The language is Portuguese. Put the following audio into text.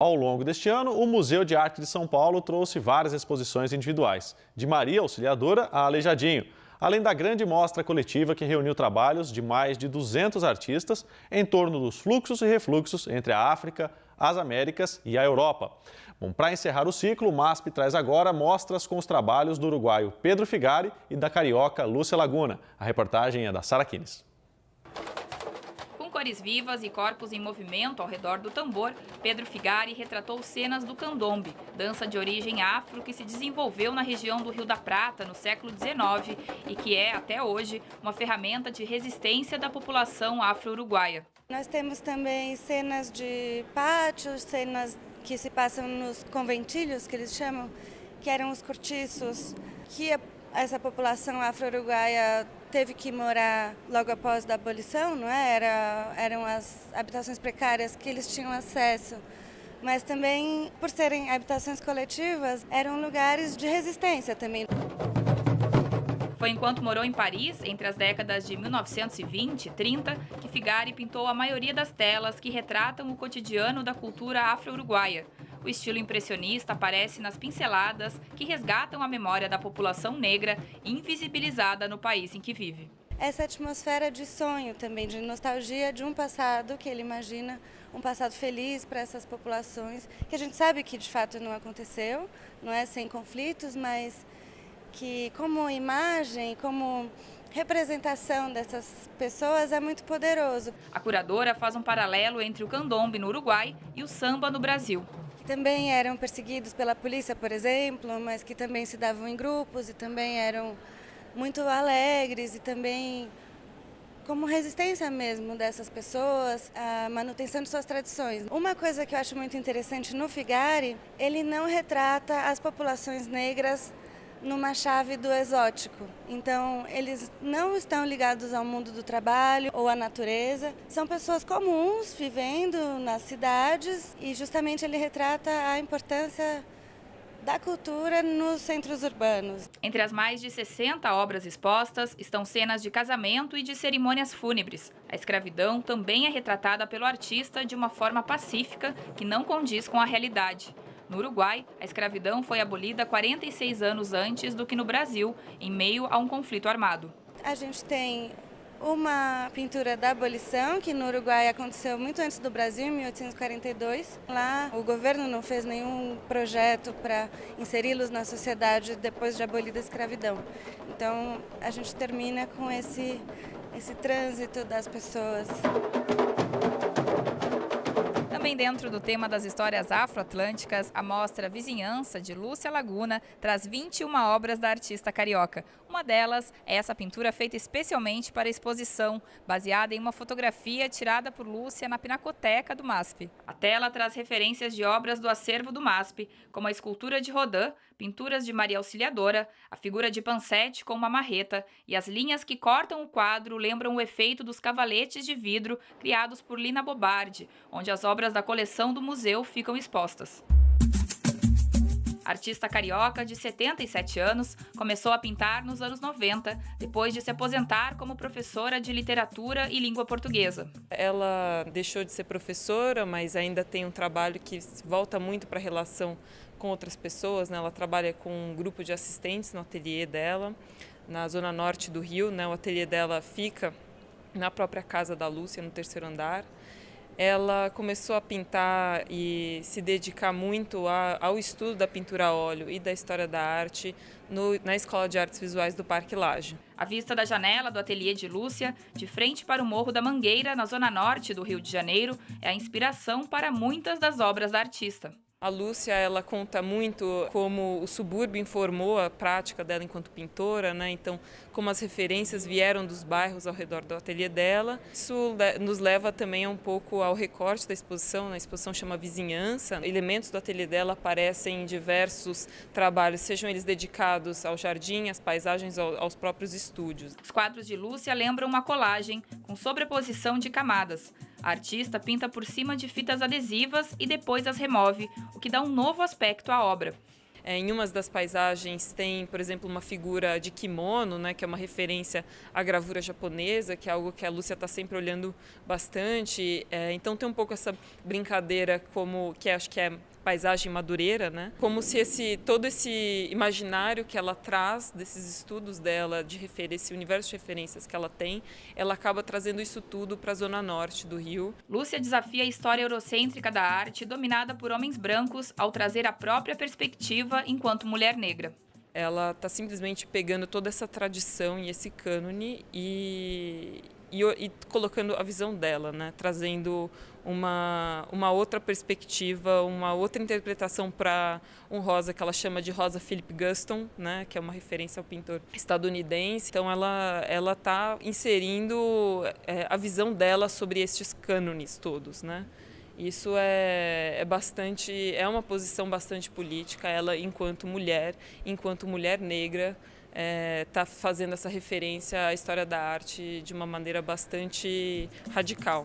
Ao longo deste ano, o Museu de Arte de São Paulo trouxe várias exposições individuais, de Maria Auxiliadora a Aleijadinho, além da grande mostra coletiva que reuniu trabalhos de mais de 200 artistas em torno dos fluxos e refluxos entre a África, as Américas e a Europa. Bom, para encerrar o ciclo, o MASP traz agora mostras com os trabalhos do uruguaio Pedro Figari e da carioca Lúcia Laguna. A reportagem é da Sara Quines. Com cores vivas e corpos em movimento ao redor do tambor, Pedro Figari retratou cenas do candombe, dança de origem afro que se desenvolveu na região do Rio da Prata no século XIX e que é, até hoje, uma ferramenta de resistência da população afro-uruguaia. Nós temos também cenas de pátios, cenas que se passam nos conventilhos, que eles chamam, que eram os cortiços, que essa população afro-uruguaia teve que morar logo após a abolição, não é? Eram as habitações precárias que eles tinham acesso. Mas também, por serem habitações coletivas, eram lugares de resistência também. Foi enquanto morou em Paris, entre as décadas de 1920 e 30, que Figari pintou a maioria das telas que retratam o cotidiano da cultura afro-uruguaia. O estilo impressionista aparece nas pinceladas que resgatam a memória da população negra invisibilizada no país em que vive. Essa atmosfera de sonho também, de nostalgia de um passado que ele imagina, um passado feliz para essas populações, que a gente sabe que de fato não aconteceu, não é sem conflitos, mas que como imagem, como representação dessas pessoas é muito poderoso. A curadora faz um paralelo entre o candombe no Uruguai e o samba no Brasil. Também eram perseguidos pela polícia, por exemplo, mas que também se davam em grupos e também eram muito alegres e também como resistência mesmo dessas pessoas, a manutenção de suas tradições. Uma coisa que eu acho muito interessante no Figari, ele não retrata as populações negras numa chave do exótico. Então, eles não estão ligados ao mundo do trabalho ou à natureza. São pessoas comuns vivendo nas cidades e justamente ele retrata a importância da cultura nos centros urbanos. Entre as mais de 60 obras expostas estão cenas de casamento e de cerimônias fúnebres. A escravidão também é retratada pelo artista de uma forma pacífica que não condiz com a realidade. No Uruguai, a escravidão foi abolida 46 anos antes do que no Brasil, em meio a um conflito armado. A gente tem uma pintura da abolição, que no Uruguai aconteceu muito antes do Brasil, em 1842. Lá o governo não fez nenhum projeto para inseri-los na sociedade depois de abolida a escravidão. Então a gente termina com esse trânsito das pessoas. Também dentro do tema das histórias afro-atlânticas, a mostra Vizinhança, de Lúcia Laguna, traz 21 obras da artista carioca. Uma delas é essa pintura feita especialmente para a exposição, baseada em uma fotografia tirada por Lúcia na Pinacoteca do MASP. A tela traz referências de obras do acervo do MASP, como a escultura de Rodin, pinturas de Maria Auxiliadora, a figura de Pansete com uma marreta e as linhas que cortam o quadro lembram o efeito dos cavaletes de vidro criados por Lina Bobardi, onde as obras da coleção do museu ficam expostas. A artista carioca, de 77 anos, começou a pintar nos anos 90, depois de se aposentar como professora de literatura e língua portuguesa. Ela deixou de ser professora, mas ainda tem um trabalho que volta muito para a relação com outras pessoas, né? Ela trabalha com um grupo de assistentes no ateliê dela, na zona norte do Rio, né? O ateliê dela fica na própria casa da Lúcia, no terceiro andar. Ela começou a pintar e se dedicar muito ao estudo da pintura a óleo e da história da arte na Escola de Artes Visuais do Parque Lage. A vista da janela do ateliê de Lúcia, de frente para o Morro da Mangueira, na zona norte do Rio de Janeiro, é a inspiração para muitas das obras da artista. A Lúcia, ela conta muito como o subúrbio informou a prática dela enquanto pintora, né? Então, como as referências vieram dos bairros ao redor do ateliê dela. Isso nos leva também um pouco ao recorte da exposição, né? A exposição chama Vizinhança. Elementos do ateliê dela aparecem em diversos trabalhos, sejam eles dedicados ao jardim, às paisagens, aos próprios estúdios. Os quadros de Lúcia lembram uma colagem com sobreposição de camadas. A artista pinta por cima de fitas adesivas e depois as remove, o que dá um novo aspecto à obra. Em uma das paisagens tem, por exemplo, uma figura de kimono, né, que é uma referência à gravura japonesa, que é algo que a Lúcia está sempre olhando bastante. Então tem um pouco essa brincadeira que acho que é paisagem madureira, né? Como se todo esse imaginário que ela traz desses estudos dela, esse universo de referências que ela tem, ela acaba trazendo isso tudo para a zona norte do Rio. Lúcia desafia a história eurocêntrica da arte, dominada por homens brancos, ao trazer a própria perspectiva enquanto mulher negra. Ela está simplesmente pegando toda essa tradição e esse cânone e colocando a visão dela, né? Trazendo uma outra perspectiva, uma outra interpretação para um rosa que ela chama de rosa Philip Guston, né? Que é uma referência ao pintor estadunidense. Então ela está inserindo a visão dela sobre estes cânones todos, né? Isso é uma posição bastante política. Ela, enquanto mulher negra, está fazendo essa referência à história da arte de uma maneira bastante radical.